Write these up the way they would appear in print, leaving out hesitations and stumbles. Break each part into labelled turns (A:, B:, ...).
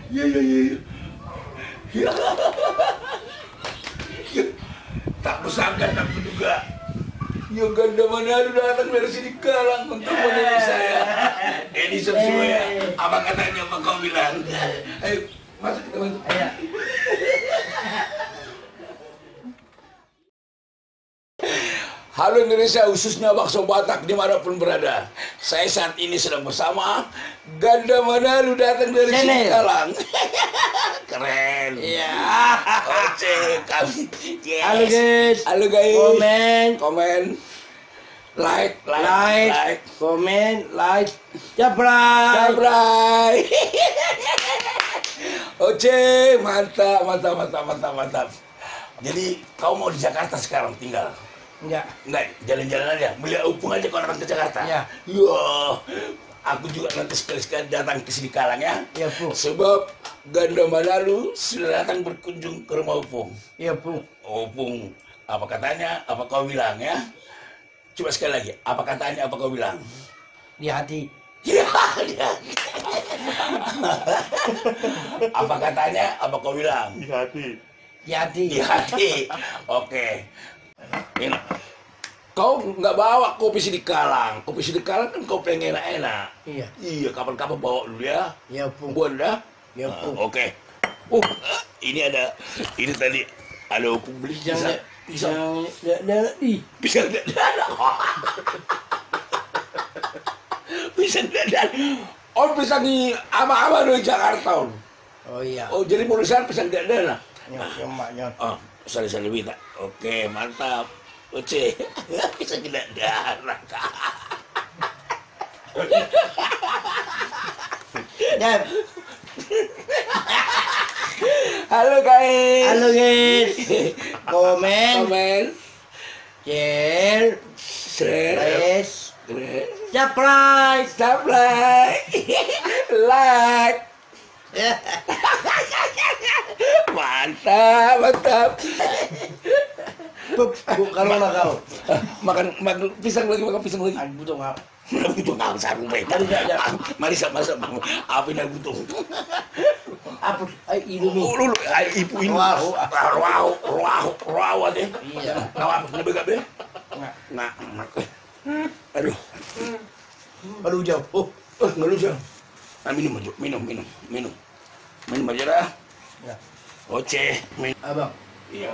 A: Iya, iya, iya. Ya. Ya. Tak kusangka, tak kuduga. Ya ganda Manado datang dari sini Kalang untuk menemui saya. Ini semua ya. Apa katanya, apa kau bilang? Ayo, masuk kita masuk.
B: Ayo.
A: Halo Indonesia, khususnya Bakso Batak dimanapun berada. Saya saat ini sedang bersama Ganda Manado datang dari sini Kalang. Keren.
B: Iya.
A: Oke, kami. Yes.
B: Halo guys.
A: Halo guys. Komen. Like.
B: Komen, like, Jabray.
A: Oke, mantap. Jadi kau mau di Jakarta sekarang tinggal?
B: Enggak,
A: Jalan-jalan aja. Beli opung aja kalau orang ke Jakarta.
B: Iya.
A: Yo, aku juga nanti sekali-sekali datang ke sini Kalang ya.
B: Iya, Bu.
A: Sebab Ganda Manado sudah datang berkunjung ke rumah opung.
B: Iya, Bu.
A: Opung, apa katanya? Apa kau bilang ya? Coba sekali lagi. Apa katanya? Apa kau bilang?
B: Di hati.
A: Ya, apa katanya? Apa kau bilang?
C: Di hati.
B: Di hati.
A: Di hati. Oke. Ini. Kau nggak bawa kopi sini Kalang. Kopi sini Kalang kan kopi yang enak-enak.
B: Iya.
A: Iya, kapan-kapan bawa dulu ya.
B: Iya, Bu.
A: Bunda.
B: Iya, Bu.
A: Oke. Ini tadi ada opung beli pisang.
B: Pisang.
A: Pisang dadar. Pisang dadar. Oh, pisang di ama-ama dari Jakarta.
B: Oh iya.
A: Oh, jadi mulisan pisang dadar.
B: Nyok.
A: Oh, sorry minta. Oke, mantap. Oke, pisang dadar.
B: Dan.
A: Halo guys.
B: Halo guys. Komen, share, Jabray.
A: Like. Mantap.
B: Kalau nak kau.
A: Makan pisang lagi.
B: Aku butuh kau.
A: Butuh nggak sarung baik. Mari sama. Apa yang butuh?
B: Apa? Ini.
A: Lu ibu ini. Raw deh.
B: Iya.
A: Kau apa lebih gabe? Nah. Aduh.
B: Aduh jauh.
A: Nggak lucu. Minum aja. Minum aja dah.
B: Ya.
A: Oce.
B: Abang.
A: Iya.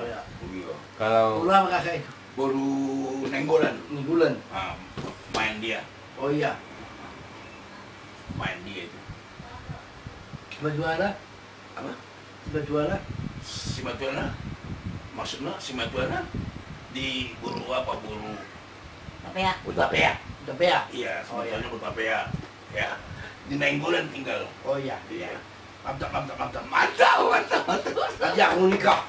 C: Kalau
B: Ulang kakak itu.
A: Baru nenggolan.
B: Minggulan.
A: Main dia.
B: Oh iya.
A: Main dia itu.
B: Bagaimana?
A: Apa?
B: Bagaimana?
A: Si Matuana? Maksudnya si Matuana di buru apa? Buru Utapea.
B: Udah ya?
A: Iya, si
B: Oh, iya.
A: Matuana Utapea. Ya. Di Nenggolan tinggal.
B: Oh iya.
A: Iya. Mantap.
B: Nanti aku nikah.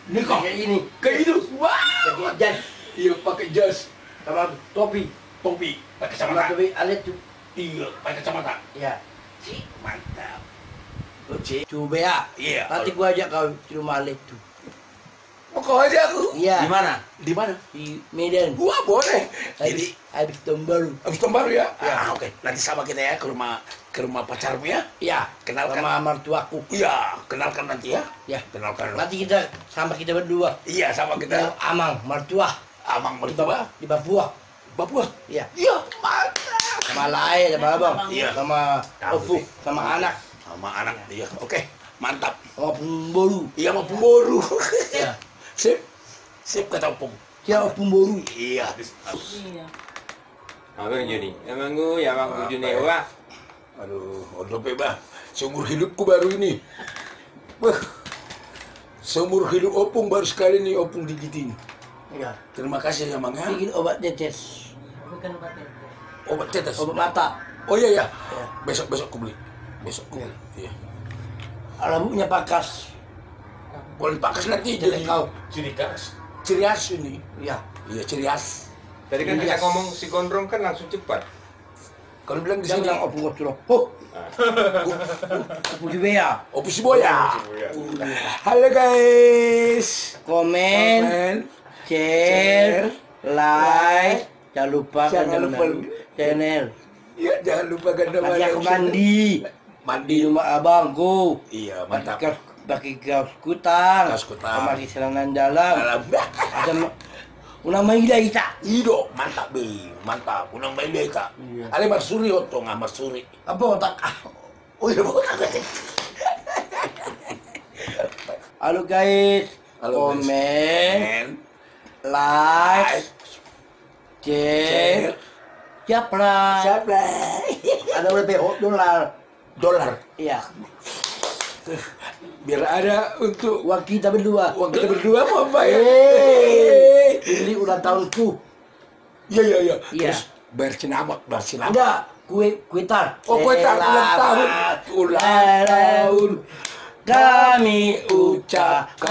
A: Nikah
B: Kayak ini.
A: kayak itu. Wah.
B: Pakai jas
A: Iya, pakai jas,
B: sama topi.
A: topi, pakai
B: Sama
A: kacamata.
B: topi alit tuh.
A: Iya, pakai kacamata.
B: Ya.
A: Mantap. Oce.
B: Coba ya.
A: Iya.
B: Nanti gua ajak kau ke rumah alit tuh.
A: Pokoknya aku.
B: Iya.
A: Di mana? Di mana?
B: Di Medan.
A: Wah, boleh. Jadi
B: Habis tahun baru.
A: habis tahun baru ya?
B: Ya.
A: Oke. Nanti sama kita ya ke rumah pacarmu ya.
B: Iya.
A: Kenalkan.
B: Sama mertuaku.
A: Iya, kenalkan nanti ya.
B: Ya.
A: Kenalkan.
B: Nanti kita sama kita berdua.
A: Iya, sama
B: Kita
A: kita.
B: Amang, mertua
A: Amang mertua.
B: di Papua.
A: Papua.
B: Iya.
A: Iya, mantap.
B: Sama Lai, sama abang.
A: Iya.
B: Sama Ofu, sama anak.
A: Sama anak. Iya. Oke, mantap.
B: Sama Pemboru.
A: Iya, mau pemboru.
B: Iya.
A: Sip kata Opung.
B: Siapa Pemboru?
A: Iya.
C: abang Juni, emang gue ya bang Juni wah.
A: Aduh, udah bebas. Seumur hidupku baru ini. Wah. Seumur hidup Opung baru sekali nih Opung digitin.
B: Iya.
A: Terima kasih ya, Mang ya.
B: Bikin obat tetes.
A: Obat tetes.
B: Obat mata.
A: Oh iya ya.
B: Iya.
A: Besok aku beli. Besok aku beli. Iya.
B: Rambutnya pakas.
A: Boleh dipakas nanti
B: Jadi kau.
A: ciri khas. Ciri khas ini.
B: Iya.
A: Iya, ciri khas.
C: Tadi kan kita
B: Yes.
C: ngomong si gondrong kan langsung cepat.
A: Kalau bilang di
B: Dia
A: sini
B: bilang Opu Ngotro. Oh, Opu Jubea.
A: Opus Boya.
C: Boya.
A: Halo guys.
B: Komen, share, like, jangan lupa
A: Jangan lupa.
B: channel.
A: Ya, jangan lupa Ganda
B: Nanti aku
A: Manado.
B: mandi.
A: Mandi.
B: rumah abangku.
A: Iya, mantap.
B: Pakai kaos kutang.
A: Kaos kutang.
B: Pakai celana dalam. Ada unang maila ita.
A: Ido, mantap be, mantap. Unang maila ita.
B: Iya.
A: Ale marsuri otong, marsuri.
B: Apa otak?
A: Oh iya, otak.
B: Halo guys.
A: Halo, guys.
B: Komen, like, share, subscribe.
A: Siapa?
B: Ada berapa dolar?
A: Dolar.
B: Iya.
A: Biar ada untuk
B: Uang kita berdua.
A: uang kita berdua mau apa ya?
B: Ini ulang tahunku.
A: Iya, iya, iya.
B: Iya.
A: Terus bayar sinabak, bayar sinabak.
B: Enggak, kue tar.
A: Oh, kue tar ulang tahun.
B: Ulang tahun. Kami ucapkan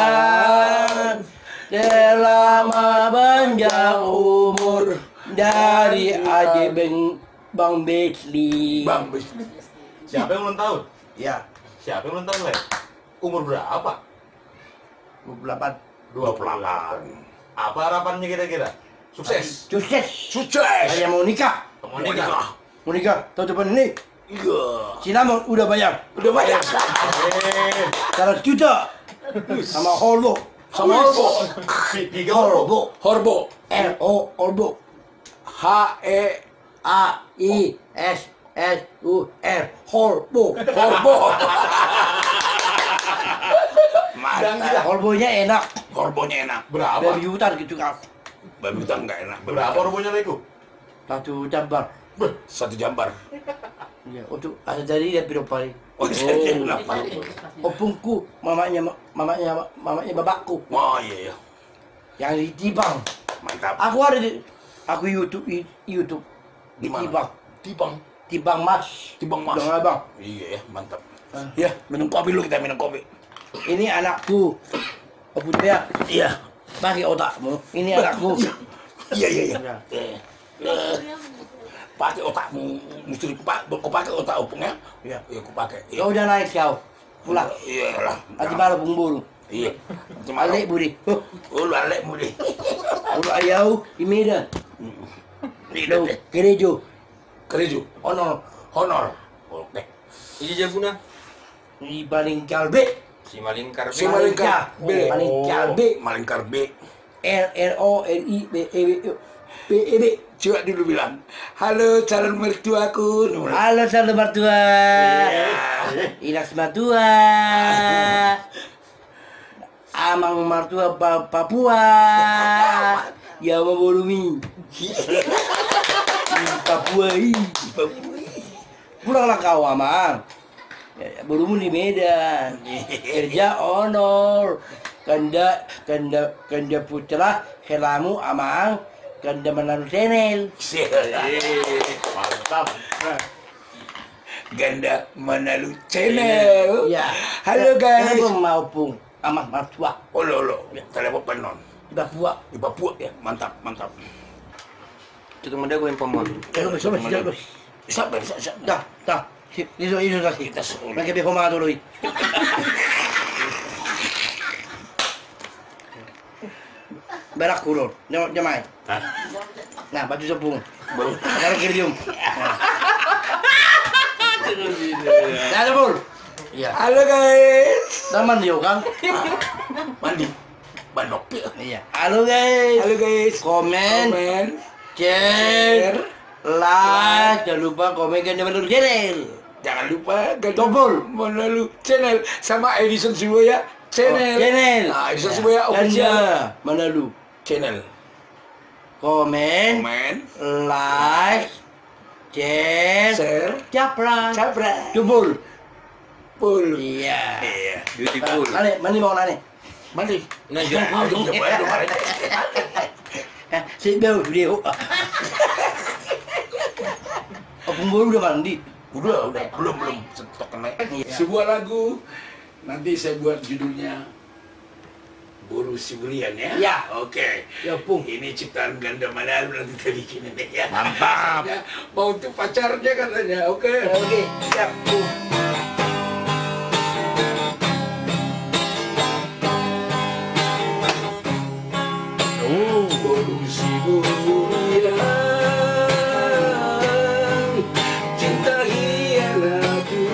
B: selamat panjang umur dari Aji Bang Besli.
A: Bang, bis.
D: Siapa yang ulang tahun?
B: Ya,
D: Siapa yang ulang tahun, Le? Umur berapa?
B: 28.
A: 28.
D: Apa harapannya kira-kira? Sukses.
B: Sukses.
A: Sukses.
B: Saya mau nikah.
D: Mau nikah.
B: Mau nikah tahun depan ini.
A: Iya.
B: Cinnamon udah bayar.
A: Udah banyak.
B: 100 juta. Sama Holbo.
A: Sama Horbo.
D: Tiga Horbo.
A: Horbo.
B: L-O Holbo.
A: H-E.
B: A-I-S-S-U-R. Holbo.
A: Horbo.
D: Dan kita.
B: Holbonya enak.
A: Horbonya enak.
D: Berapa?
B: Babi hutan gitu kan.
A: Babi hutan nggak enak.
D: Berapa Horbonya, Leku?
B: 1 jambar.
A: Satu jambar.
B: Ya, untuk ada dari dia piro pari.
A: Oh, saya kenapa?
B: Opungku, mamanya bapakku
A: Oh iya, iya.
B: yang ditibang.
A: Mantap.
B: Aku ada di YouTube
A: Di mana?
B: ditibang.
A: Tibang.
B: Tibang mas.
A: Tibang mas.
B: Dong abang.
A: Iya ya, mantap.
B: Ah.
A: Ya, minum kopi dulu, kita minum kopi.
B: Ini anakku. Opung dia
A: Iya.
B: pakai otakmu. Ini anakku.
A: Iya, iya, iya.
B: Ya.
A: Pakai otakmu, mesti kau pakai otak opung ya?
B: Ya.
A: Iya, kau pakai. Iya.
B: Kau udah naik kau. Pulang.
A: Iya lah.
B: Ati malu bungburu.
A: Iya.
B: Alik budi.
A: Oh, lu alek mudi.
B: Udah ayau imeda.
A: Ini
B: Lo
A: deh.
B: kerejo.
A: Kereju.
B: Honor.
A: Honor. Oke.
C: Ini Jabuna.
B: Di paling kalbe.
C: Si Malingkar.
A: Si Malingkar B.
B: Paling kalbe.
A: Malingkar B.
B: R-O-N-I-B-E-B.
A: Coba dulu bilang, halo calon mertuaku.
B: Halo salam mertua. Inas mertua. Amang mertua Papua. Ya mau borumi. Papua ini. Pulanglah kau amang. Ya, borumu di Medan. Kerja honor. Kanda putra helamu amang. Kanda menaruh channel.
D: Mantap.
A: Ganda Manalu Channel.
B: Ya.
A: Halo guys.
B: Kenapa mau pung amat mertua
A: Oh lo, telepon penon
B: di Papua.
A: di Papua ya, mantap mantap.
C: Itu muda gue yang pemon.
B: Coba.
A: Siapa?
B: Dah. Iso dah.
A: Kita suruh.
B: Lagi be koma tuloy. Berak kuror. Jamay. Nah, baju sepung. Ada kirium. Nah, sepul. Iya.
A: Halo guys.
B: Taman dia kan?
A: Mandi. Bandok.
B: Iya. Halo guys.
A: Halo guys.
B: Komen,
A: Komen.
B: share, like, jangan lupa komen dan menurut channel.
A: Jangan lupa Ganda
B: Tombol.
A: Manalu Channel sama Edison Siboya Channel.
B: Channel.
A: Nah, Edison Siboya official
B: Ganda Manalu.
A: channel.
B: Komen,
A: Komen.
B: like, share,
A: Share.
B: capra,
A: Capra.
B: jebol.
A: Full.
B: Iya.
A: Iya.
C: Beautiful.
B: Nane, mandi mau nane.
A: Mandi.
C: Nah, jangan.
B: Si bau dia. Pemburu udah mandi.
A: Udah, belum stok kena. Sebuah lagu nanti saya buat judulnya Buru Siburian ya.
B: Ya.
A: Oke.
B: Ya pung.
A: Ini ciptaan Ganda Manalu nanti kita bikin ini ya.
C: Mantap.
A: Mau untuk pacarnya katanya. Oke.
B: Oke, siap.
A: Buru Siburian, cinta hianatku.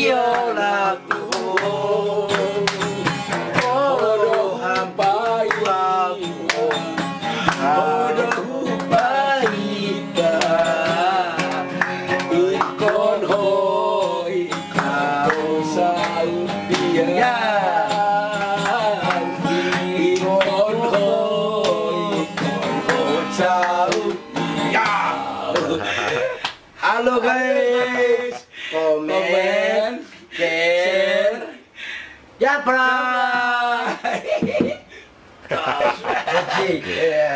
B: biolaku.
A: Bodoh hampai bodoh baita ikon hoi kau saudia ikon hoi kau saudia.
B: Halo guys, komen, share, japra.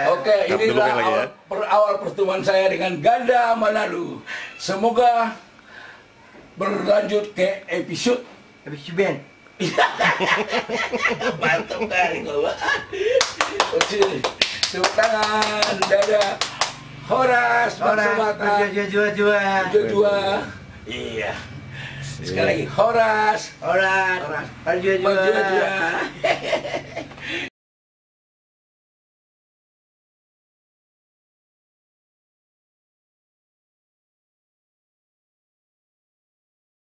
A: Oke, inilah awal pertemuan saya dengan Ganda Manado. Semoga berlanjut ke episode
B: Ben.
A: mantap kali kau. Oke, tepuk tangan, dadah. Horas, Maksumata, Jua. Iya. Sekali lagi, Horas.
B: Orang,
A: Jua.